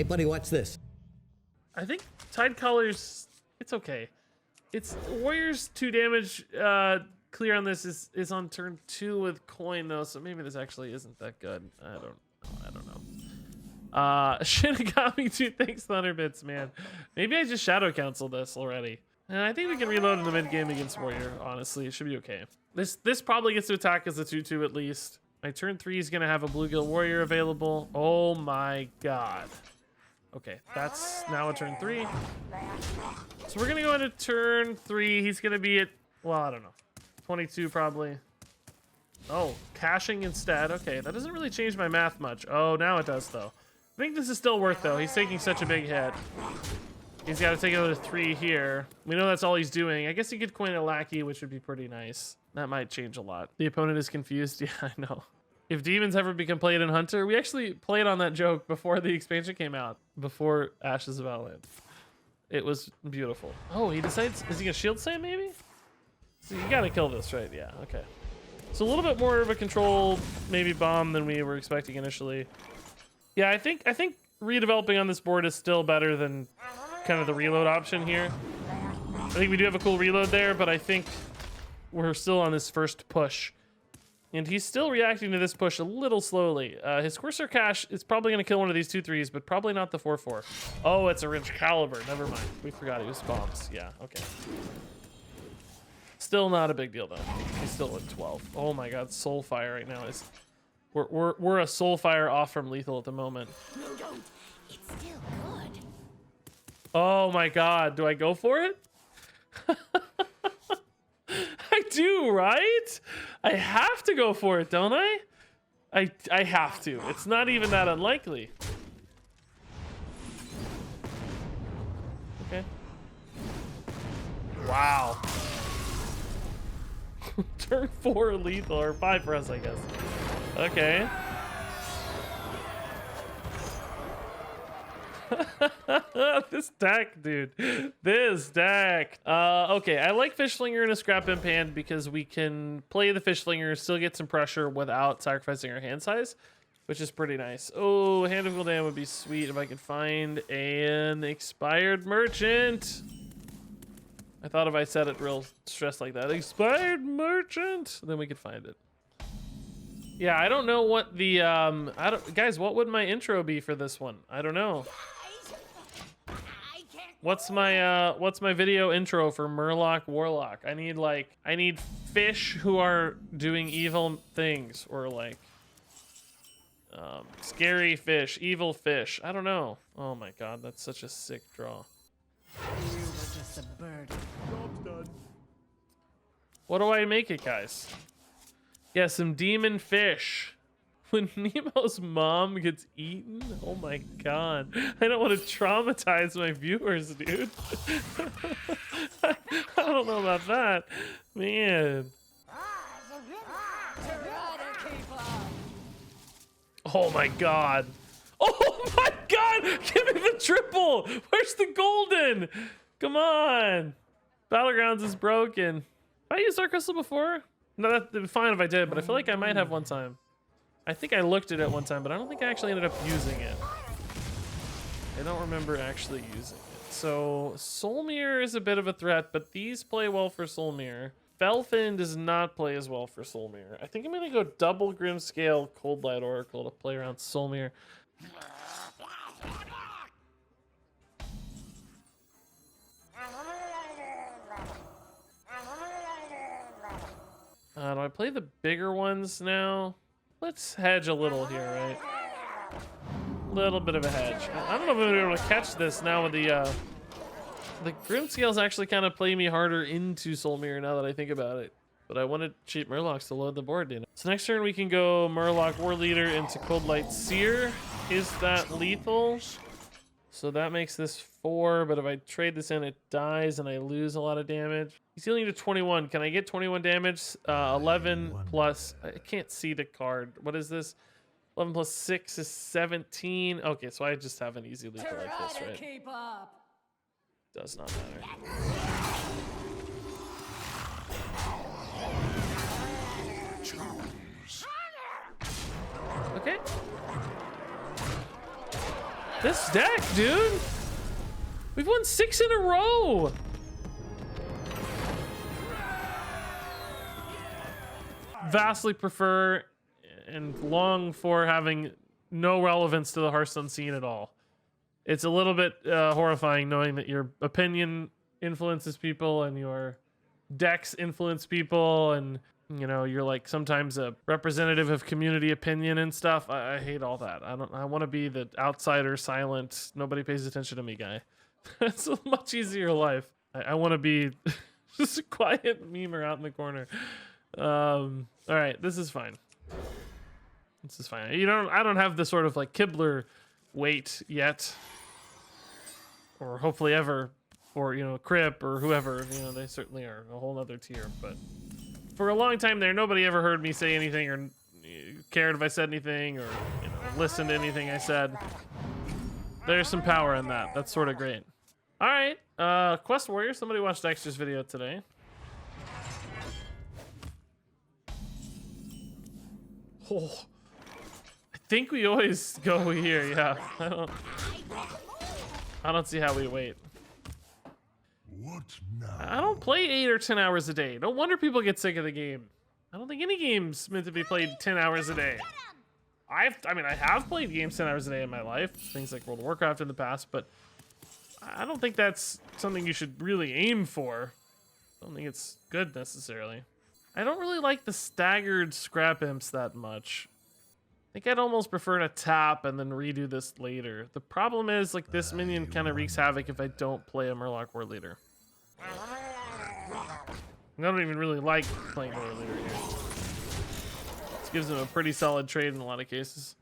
Hey, buddy, watch this. I think Tide Collar's, it's okay. It's Warrior's 2 damage clear on this is on turn 2 with coin though, so maybe this actually isn't that good. I don't know. Shinigami 2, thanks Thunderbits, man. Maybe I just shadow cancel this already. And I think we can reload in the mid game against Warrior, honestly. It should be okay. This probably gets to attack as a 2/2 at least. My turn 3 is gonna have a Bluegill Warrior available. Oh my god. Okay, that's now a turn 3. So we're gonna go into turn 3. He's gonna be at, well, I don't know, 22 probably. Oh, caching instead. Okay, that doesn't really change my math much. Oh, now it does though. I think this is still worth though. He's taking such a big hit. He's got to take another 3 here. We know that's all he's doing. I guess he could coin a lackey, which would be pretty nice. That might change a lot. The opponent is confused. Yeah, I know. If demons ever become played in Hunter, we actually played on that joke before the expansion came out, before Ashes of Outland. It was beautiful. Oh, he decides, is he gonna shield slam maybe? So you gotta kill this, right? Yeah, okay. So a little bit more of a control, maybe bomb than we were expecting initially. Yeah, I think redeveloping on this board is still better than kind of the reload option here. I think we do have a cool reload there, but I think we're still on this first push. And he's still reacting to this push a little slowly. His Corsair Cache is probably going to kill one of these 2/3s, but probably not the 4/4. Oh, it's a Wrench Caliber. Never mind. We forgot he was bombs. Yeah, okay. Still not a big deal, though. He's still at 12. Oh my god, Soulfire right now is... We're a Soulfire off from lethal at the moment. No, don't. It's still good. Oh my god, do I go for it? I do, right? I have to go for it, don't I? I have to. It's not even that unlikely. Okay. Wow. Turn 4 lethal, or 5 for us, I guess. Okay. This deck, dude. This deck. Okay, I like Fishflinger in a Scrap Imp hand because we can play the Fishflinger, still get some pressure without sacrificing our hand size, which is pretty nice. Oh, Hand of Gul'dan would be sweet if I could find an Expired Merchant. I thought if I said it real stressed like that, Expired Merchant, then we could find it. Yeah, I don't know what the guys, what would my intro be for this one? I don't know. What's my video intro for Murloc Warlock? I need fish who are doing evil things, or like scary fish, evil fish. I don't know. Oh my god, that's such a sick draw. You were just a bird. Job's done. What do I make it, guys? Yeah, some demon fish. When Nemo's mom gets eaten? Oh my god. I don't want to traumatize my viewers, dude. I don't know about that. Man. Oh my god. Oh my god! Give me the triple! Where's the golden? Come on. Battlegrounds is broken. Have I used Dark Crystal before? No, that'd be fine if I did, but I feel like I might have one time. I think I looked at it one time, but I don't think I actually ended up using it. I don't remember actually using it. So Soulmere is a bit of a threat, but these play well for Soulmere. Felfin does not play as well for Soulmere. I think I'm gonna go double Grimscale Cold Light Oracle to play around Soulmere. Do I play the bigger ones now? Let's hedge a little here, right? Little bit of a hedge. I don't know if I'm gonna be able to catch this now with the Grimscales actually kind of play me harder into Soulmere now that I think about it. But I wanted cheap Murlocs to load the board, you know. So next turn we can go Murloc War Leader into Cold Light Seer. Is that lethal? So that makes this 4, but if I trade this in, it dies and I lose a lot of damage. He's healing to 21. Can I get 21 damage? 11 plus, I can't see the card. What is this? 11 plus 6 is 17. Okay, so I just have an easy lethal like this, right? Keep up. Does not matter. This deck, dude. We've won 6 in a row. Vastly prefer and long for having no relevance to the Hearthstone scene at all. It's a little bit horrifying knowing that your opinion influences people and your decks influence people, and you know you're like sometimes a representative of community opinion and stuff. I hate all that. I want to be the outsider, silent, nobody pays attention to me guy. It's a much easier life. I want to be just a quiet memer out in the corner. All right, this is fine. This is fine. I don't have the sort of like Kibler weight yet, or hopefully ever, or you know, Crip or whoever. You know, they certainly are a whole other tier. But for a long time there, nobody ever heard me say anything or cared if I said anything or you know listened to anything I said. There's some power in that. That's sort of great. All right, Quest Warrior. Somebody watched Dexter's video today. Oh, I think we always go here. Yeah, I don't see how we wait. What now? I don't play 8 or 10 hours a day. No wonder people get sick of the game. I don't think any game's meant to be played 10 hours a day. I mean, I have played games 10 hours a day in my life, things like World of Warcraft in the past, but I don't think that's something you should really aim for. I don't think it's good necessarily. I don't really like the staggered scrap imps that much. I think I'd almost prefer to tap and then redo this later. The problem is, like, this minion kind of wreaks havoc if I don't play a Murloc War Leader. I don't even really like playing War Leader here. This gives him a pretty solid trade in a lot of cases.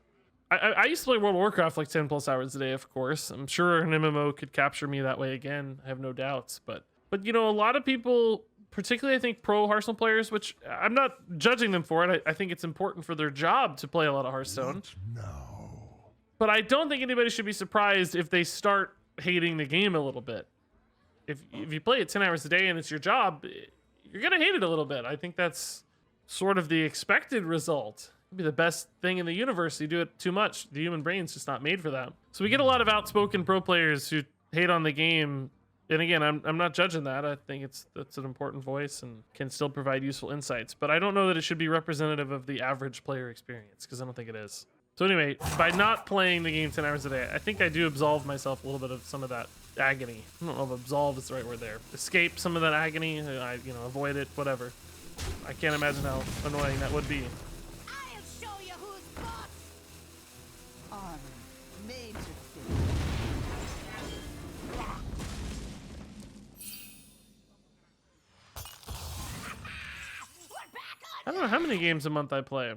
I used to play World of Warcraft like 10 plus hours a day, of course. I'm sure an MMO could capture me that way again. I have no doubts. But you know, a lot of people, particularly I think pro Hearthstone players, which I'm not judging them for it. I think it's important for their job to play a lot of Hearthstone. No. But I don't think anybody should be surprised if they start hating the game a little bit. If you play it 10 hours a day and it's your job, you're going to hate it a little bit. I think that's sort of the expected result. It'd be the best thing in the universe. You do it too much. The human brain's just not made for that. So we get a lot of outspoken pro players who hate on the game. And again, I'm not judging that. I think that's an important voice and can still provide useful insights. But I don't know that it should be representative of the average player experience, because I don't think it is. So anyway, by not playing the game 10 hours a day, I think I do absolve myself a little bit of some of that agony. I don't know if absolve is the right word there. Escape some of that agony. Avoid it, whatever. I can't imagine how annoying that would be. I'll show you who's boss. Armor made to fit. I don't know how many games a month I play.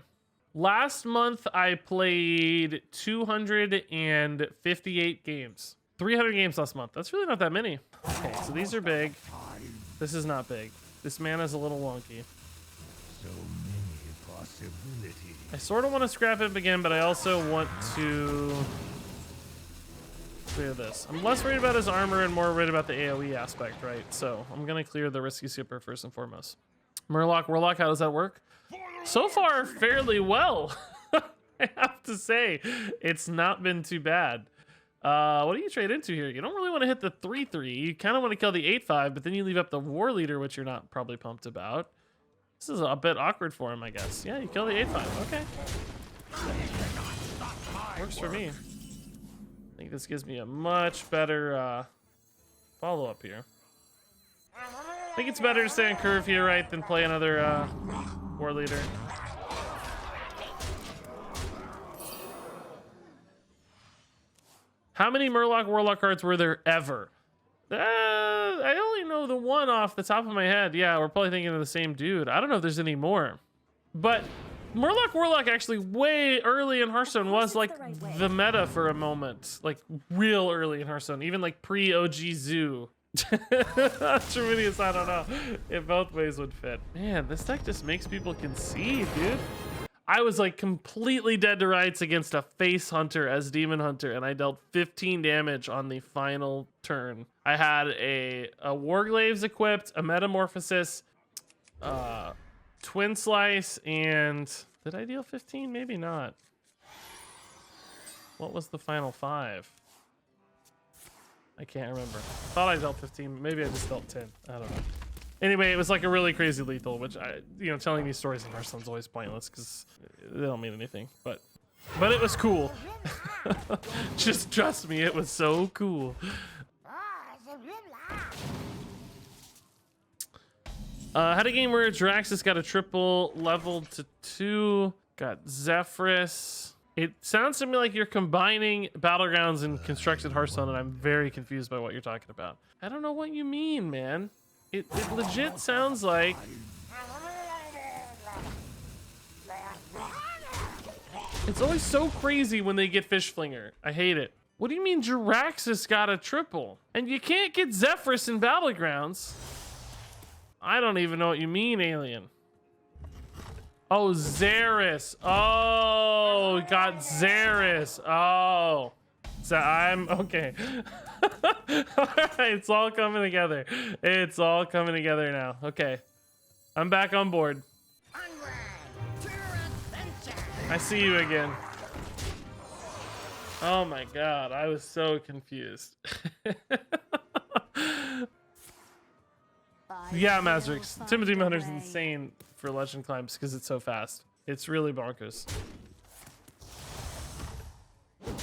Last month I played 258 games. 300 games last month. That's really not that many. Okay, so these are big. This is not big. This mana's a little wonky. So many possibilities. I sort of want to scrap him again, but I also want to clear this. I'm less worried about his armor and more worried about the AoE aspect, right? So I'm going to clear the risky skipper first and foremost. Murloc Warlock, how does that work? So far, fairly well. I have to say, it's not been too bad. What do you trade into here? You don't really want to hit the 3-3. You kind of want to kill the 8-5, but then you leave up the War Leader, which you're not probably pumped about. This is a bit awkward for him, I guess. Yeah, you kill the 8-5. Okay. Works for me. I think this gives me a much better follow-up here. I think it's better to stay on curve here, right, than play another War Leader. How many Murloc Warlock cards were there ever? I only know the one off the top of my head. Yeah, we're probably thinking of the same dude. I don't know if there's any more. But Murloc Warlock actually way early in Hearthstone was like the meta for a moment. Like real early in Hearthstone. Even like pre-OG Zoo. Tremendous, I don't know if both ways would fit. Man, this deck just makes people concede, dude. I was like completely dead to rights against a face hunter as demon hunter, and I dealt 15 damage on the final turn. I had a Warglaves equipped, a Metamorphosis, Twin Slice, and did I deal 15? Maybe not. What was the final 5? I can't remember. Thought I dealt 15. Maybe I just dealt 10. I don't know. Anyway, it was like a really crazy lethal, which telling these stories in Hearthstone's always pointless because they don't mean anything. But it was cool. Just trust me, it was so cool. Had a game where Jiraxis got a triple leveled to 2. Got Zephyrus. It sounds to me like you're combining Battlegrounds and Constructed Hearthstone, and I'm very confused by what you're talking about. I don't know what you mean, man. It legit sounds like... It's always so crazy when they get Fish Flinger. I hate it. What do you mean Jiraxis got a triple? And you can't get Zephyrus in Battlegrounds. I don't even know what you mean, Alien. Oh, Xeris. Oh, got Xeris. Oh. So I'm okay. All right, it's all coming together. It's all coming together now. Okay. I'm back on board. I see you again. Oh my god, I was so confused. Yeah, Mazrix. Timothy Hunter's insane for Legend Climbs because it's so fast. It's really bonkers.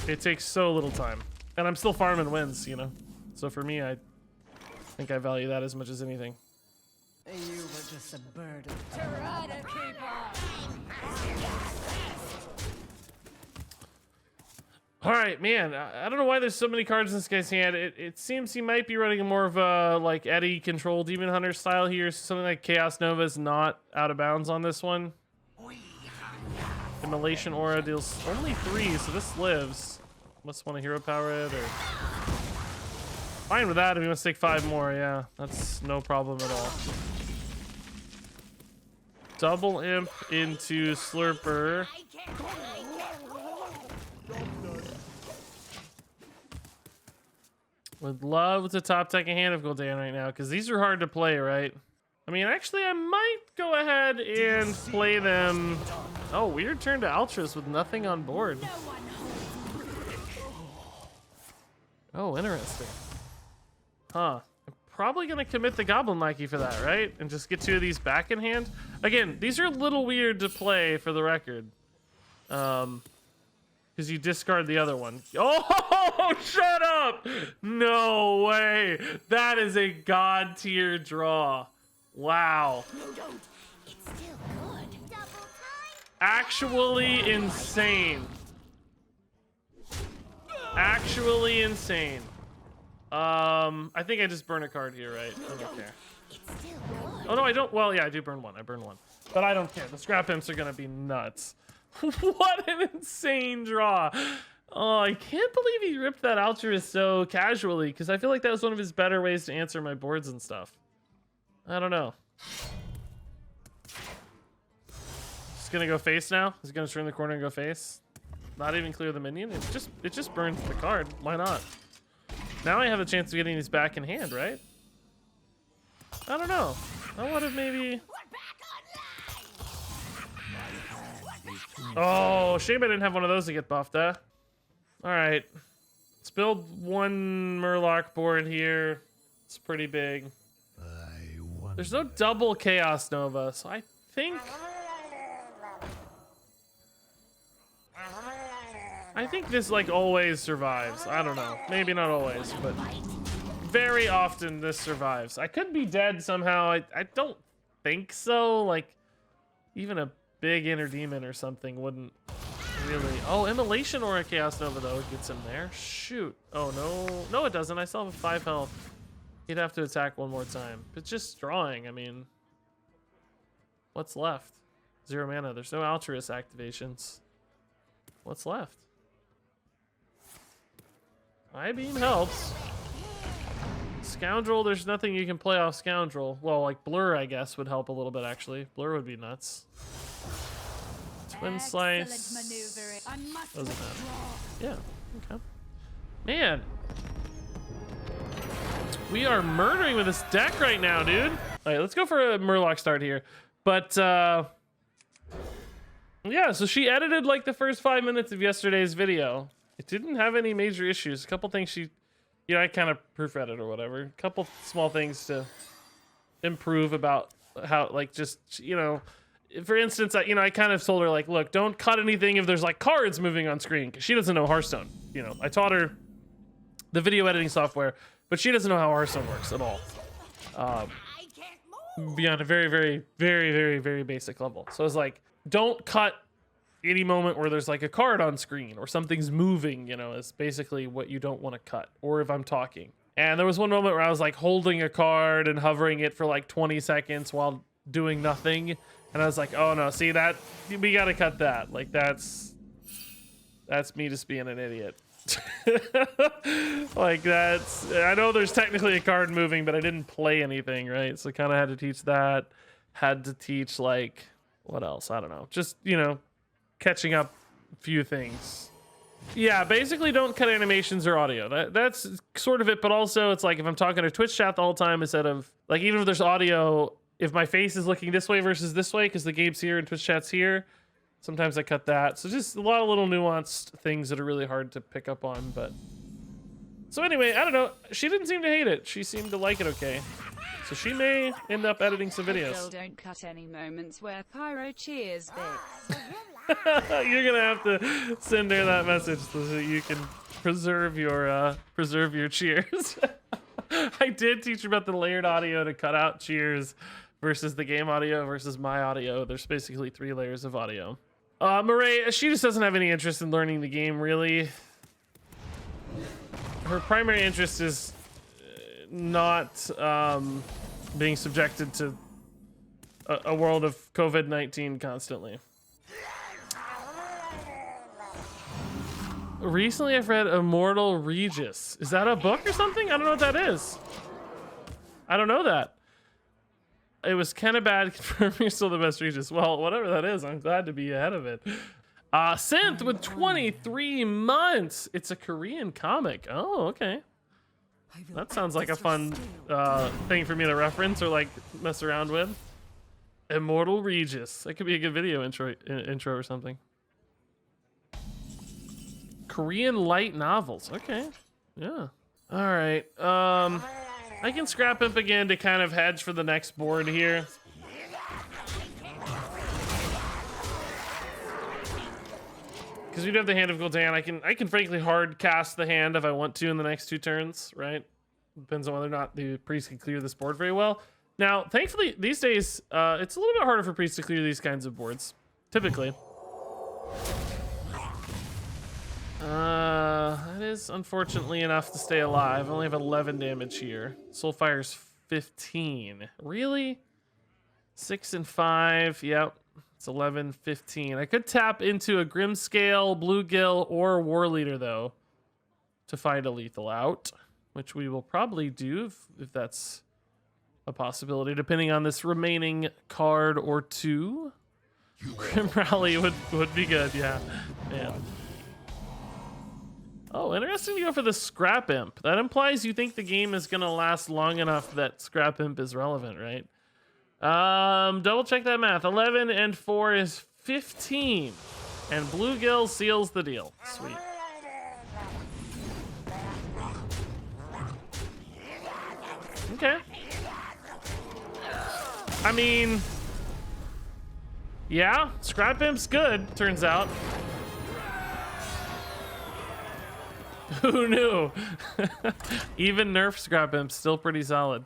It takes so little time. And I'm still farming wins, you know? So for me, I think I value that as much as anything. You were just a bird. Try to keep up. All right, man. I don't know why there's so many cards in this guy's hand. It seems he might be running more of a like Eddie controlled Demon Hunter style here. Something like Chaos Nova is not out of bounds on this one. Immolation Aura deals only 3, so this lives. Must want to hero power it or fine with that if he wants to take 5 more. Yeah, that's no problem at all. Double imp into Slurper. Would love to top deck a hand of Gul'dan right now because these are hard to play, right? I mean, actually, I might go ahead and play them. Oh, weird turn to Altruis with nothing on board. Oh, interesting. Huh. I'm probably going to commit the Goblin Lackey for that, right? And just get 2 of these back in hand. Again, these are a little weird to play for the record. Because you discard the other one. Oh, shut up! No way. That is a god tier draw. Wow. It's still good. Double time. Actually insane. Actually insane. I think I just burn a card here, right? I don't care. It's still good. Oh no, I don't. Well, yeah, I do burn 1. I burn 1. But I don't care. The scrap imps are gonna be nuts. What an insane draw. Oh, I can't believe he ripped that Altruis so casually because I feel like that was one of his better ways to answer my boards and stuff. I don't know. Just gonna go face now? He's gonna turn the corner and go face? Not even clear the minion? It just burns the card. Why not? Now I have a chance of getting these back in hand, right? I don't know. I would have maybe... Oh, shame I didn't have one of those to get buffed, huh? Alright. Let's build 1 Murloc board here. It's pretty big. There's no double Chaos Nova, so I think this like always survives. I don't know. Maybe not always, but very often this survives. I could be dead somehow. I don't think so. Like even a big inner demon or something wouldn't really. Oh, Immolation or a Chaos Nova though gets him there. Shoot. Oh no. No, it doesn't. I still have 5 health. He'd have to attack 1 more time. But just drawing, I mean, what's left? 0 mana. There's no Altruis activations. What's left? Eye Beam helps. Scoundrel, there's nothing you can play off Scoundrel. Well, like Blur, I guess, would help a little bit, actually. Blur would be nuts. Twin Slice. Doesn't matter. Yeah, okay. Man. We are murdering with this deck right now, dude. All right, let's go for a Murloc start here. But, yeah, so she edited like the first 5 minutes of yesterday's video. It didn't have any major issues. A couple things she you know, I kind of proofread it or whatever. A couple small things to improve about how, like, just, you know, for instance, I kind of told her, like, look, don't cut anything if there's like cards moving on screen, because she doesn't know Hearthstone. You know, I taught her the video editing software, but she doesn't know how Hearthstone works at all. Beyond a very, very, very, very, very basic level. So it's like, don't cut any moment where there's like a card on screen or something's moving, you know, is basically what you don't want to cut. Or if I'm talking. And there was one moment where I was like holding a card and hovering it for like 20 seconds while doing nothing. And I was like, oh no, see that? We gotta cut that. Like that's me just being an idiot. Like that's, I know there's technically a card moving, but I didn't play anything, right? So kind of had to teach that. Had to teach like, what else? I don't know. Just, you know, catching up a few things. Yeah, basically don't cut animations or audio. That's sort of it, but also it's like if I'm talking to Twitch chat the whole time instead of, like, even if there's audio, if my face is looking this way versus this way because the game's here and Twitch chat's here, sometimes I cut that. So just a lot of little nuanced things that are really hard to pick up on, but... So anyway, I don't know. She didn't seem to hate it. She seemed to like it okay. So she may end up editing some videos. Still don't cut any moments where Pyro cheers bits. You're gonna have to send her that message so that you can preserve your cheers. I did teach her about the layered audio to cut out cheers versus the game audio versus my audio. There's basically 3 layers of audio. Murray, she just doesn't have any interest in learning the game, really. Her primary interest is not being subjected to a world of COVID-19 constantly. Recently, I've read Immortal Regis. Is that a book or something? I don't know what that is. I don't know that. It was kind of bad. Confirm you're still the best Regis. Well, whatever that is, I'm glad to be ahead of it. Synth with 23 months. It's a Korean comic. Oh, okay. That sounds like a fun thing for me to reference or like mess around with. Immortal Regis. That could be a good video intro or something. Korean light novels. Okay. Yeah. All right. I can scrap imp again to kind of hedge for the next board here. Because we do have the Hand of Gul'dan. I can frankly hard cast the hand if I want to in the next 2 turns, right? Depends on whether or not the priest can clear this board very well. Now, thankfully, these days, it's a little bit harder for priests to clear these kinds of boards, typically. That is unfortunately enough to stay alive. I only have 11 damage here. Soulfire's 15. Really? 6 and 5. Yep. It's 11, 15. I could tap into a Grimscale, Bluegill, or War Leader, though, to find a lethal out, which we will probably do if that's a possibility, depending on this remaining card or 2. Grim Rally would be good, yeah. Man. Oh, interesting to go for the Scrap Imp. That implies you think the game is going to last long enough that Scrap Imp is relevant, right? Double check that math. 11 and 4 is 15. And Bluegill seals the deal. Sweet. Okay. I mean, yeah, Scrap Imp's good, turns out. Who knew? Even nerf Scrap Imp's still pretty solid.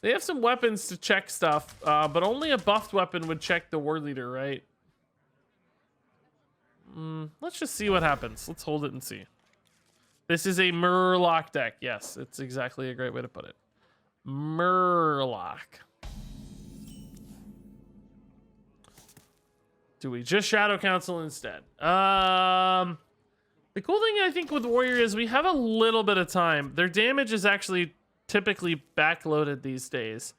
They have some weapons to check stuff, but only a buffed weapon would check the War Leader, right? Let's just see what happens. Let's hold it and see. This is a Murloc deck. Yes, it's exactly a great way to put it. Murloc. Do we just Shadow Council instead? The cool thing I think with Warrior is we have a little bit of time. Their damage is actually typically backloaded these days.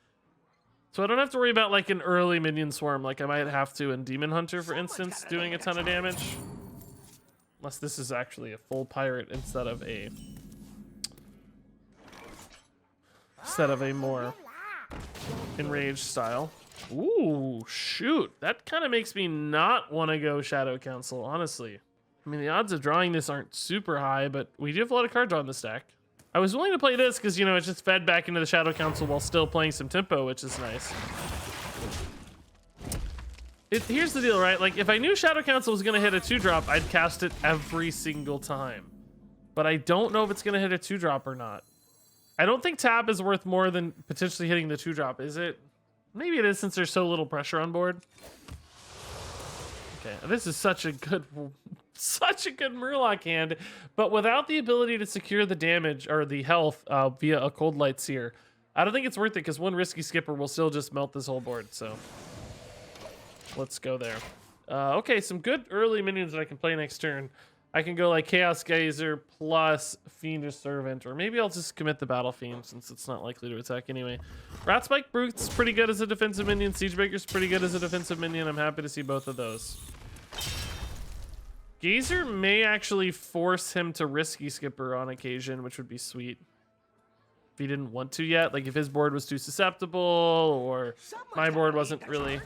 So I don't have to worry about like an early minion swarm like I might have to in Demon Hunter, for instance, doing a ton of damage. Unless this is actually a full pirate instead of a more enraged style. Ooh, shoot. That kind of makes me not want to go Shadow Council, honestly. I mean, the odds of drawing this aren't super high, but we do have a lot of card draw in this deck. I was willing to play this because, you know, it's just fed back into the Shadow Council while still playing some tempo, which is nice. Here's the deal, right? Like, if I knew Shadow Council was going to hit a 2-drop, I'd cast it every single time. But I don't know if it's going to hit a 2-drop or not. I don't think tap is worth more than potentially hitting the 2-drop, is it? Maybe it is since there's so little pressure on board. Okay, this is such a good Murloc hand, but without the ability to secure the damage or the health via a Cold Light Seer, I don't think it's worth it because one Risky Skipper will still just melt this whole board, so let's go there. Okay, some good early minions that I can play next turn. I can go like Chaos Geyser plus Fiendish Servant, or maybe I'll just commit the Battle Fiend since it's not likely to attack anyway. Rat Spike Brute's pretty good as a defensive minion. Siegebreaker's pretty good as a defensive minion. I'm happy to see both of those. Geyser may actually force him to Risky Skipper on occasion, which would be sweet. If he didn't want to yet, like if his board was too susceptible or my board wasn't really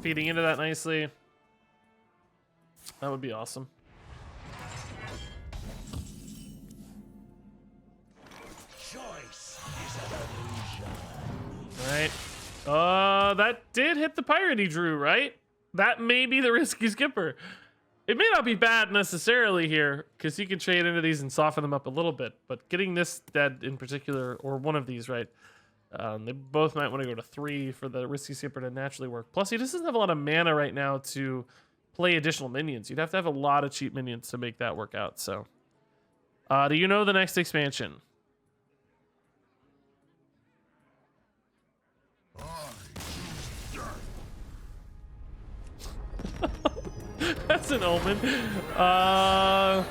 feeding into that nicely. That would be awesome. Right. That did hit the pirate he drew, right? That may be the Risky Skipper. It may not be bad necessarily here, because you can trade into these and soften them up a little bit, but getting this dead in particular, or one of these, right? They both might want to go to 3 for the Risky Skipper to naturally work. Plus, he just doesn't have a lot of mana right now to play additional minions. You'd have to have a lot of cheap minions to make that work out, so. Do you know the next expansion? That's an omen. I'm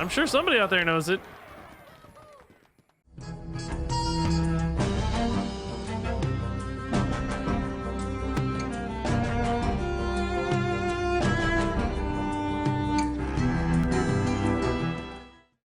sure somebody out there knows it.